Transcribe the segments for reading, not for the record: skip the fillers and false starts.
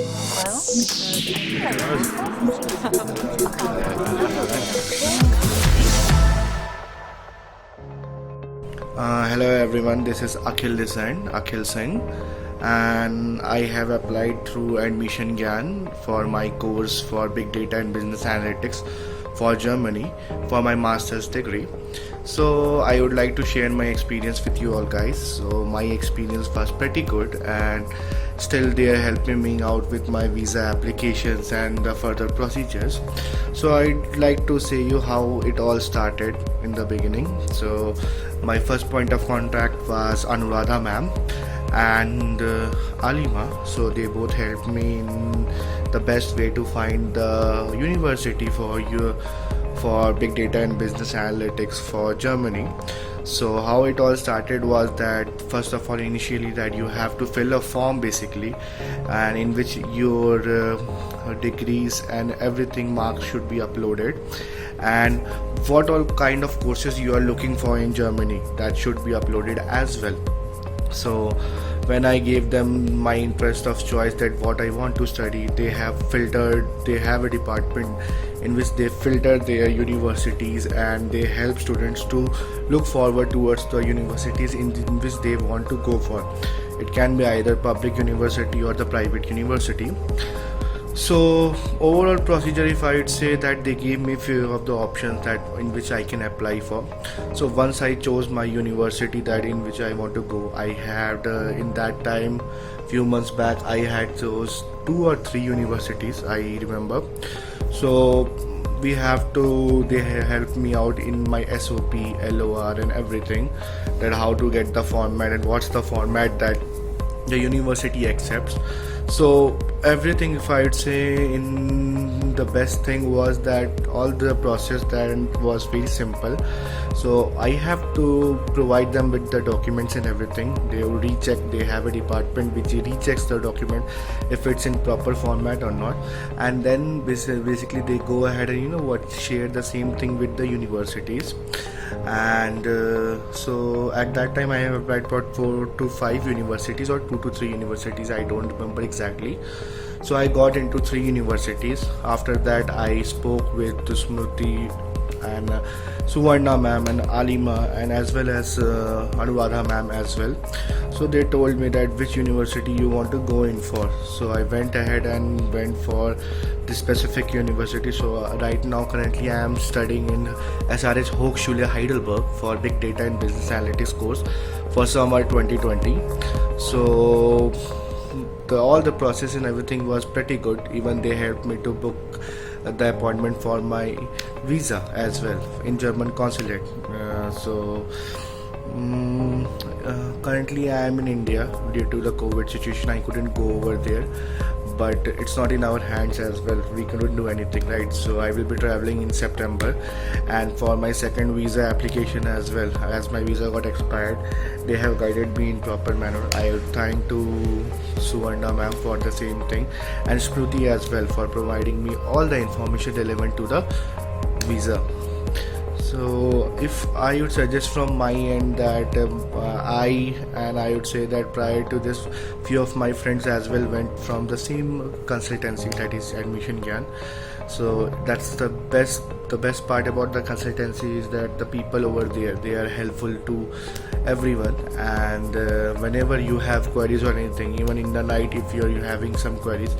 Well, because I think Hello everyone, this is Akhil Singh, and I have applied through Admission Gyan for my course for Big Data and Business Analytics for Germany for my master's degree. So I would like to share my experience with you all guys. So my experience was pretty good, and still they are helping me out with my visa applications and the further procedures. So I'd like to say you how it all started in the beginning. So my first point of contact was Anuradha ma'am and Alima. So they both helped me in the best way to find the university for you for big data and business analytics for Germany. So how it all started was that first of all initially that you have to fill a form basically, and in which your degrees and everything marks should be uploaded, and what all kind of courses you are looking for in Germany, that should be uploaded as well. So when I gave them my interest of choice that what I want to study, they have a department in which they filter their universities and they help students to look forward towards the universities in which they want to go for. It can be either public university or the private university. So overall procedure, if I would say that they gave me few of the options that in which I can apply for. So once I chose my university that in which I want to go, I had in that time few months back I had chose 2 or 3 universities I remember. So we have to they helped me out in my SOP, LOR and everything, that how to get the format and what's the format that the university accepts. So everything, if I'd say, in the best thing was that all the process that was very simple. So I have to provide them with the documents and everything. They will recheck. They have a department which rechecks the document if it's in proper format or not, and then basically they go ahead and share the same thing with the universities. And so at that time I have applied for 4 to 5 universities or 2 to 3 universities, I don't remember exactly. So I got into 3 universities. After that I spoke with Smruti and Suvarna ma'am and Alima and as well as Anuradha ma'am as well. So they told me that which university you want to go in for. So I went ahead and went for the specific university. So right now currently I am studying in SRH Hochschule Heidelberg for Big Data and Business Analytics course for summer 2020. So all the process and everything was pretty good. Even they helped me to book the appointment for my visa as well in German consulate. Currently I am in India due to the COVID situation. I couldn't go over there, but it's not in our hands as well. We couldn't do anything, right? So I will be traveling in September, and for my second visa application as well, as my visa got expired, they have guided me in proper manner. I am thank to Suvarna ma'am for the same thing, and Smruti as well for providing me all the information relevant to the visa. So if I would suggest from my end that I would say that prior to this, few of my friends as well went from the same consultancy, that is Admission Gyan. So that's the best part about the consultancy is that the people over there, they are helpful to everyone, and whenever you have queries or anything, even in the night if you're having some queries,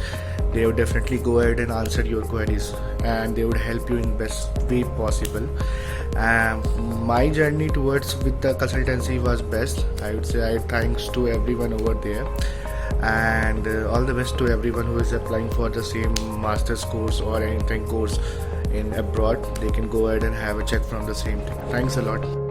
they would definitely go ahead and answer your queries, and they would help you in best way possible. My journey towards with the consultancy was best. I would say I thanks to everyone over there, and all the best to everyone who is applying for the same master's course or anything course in abroad. They can go ahead and have a check from the same thing. Thanks a lot.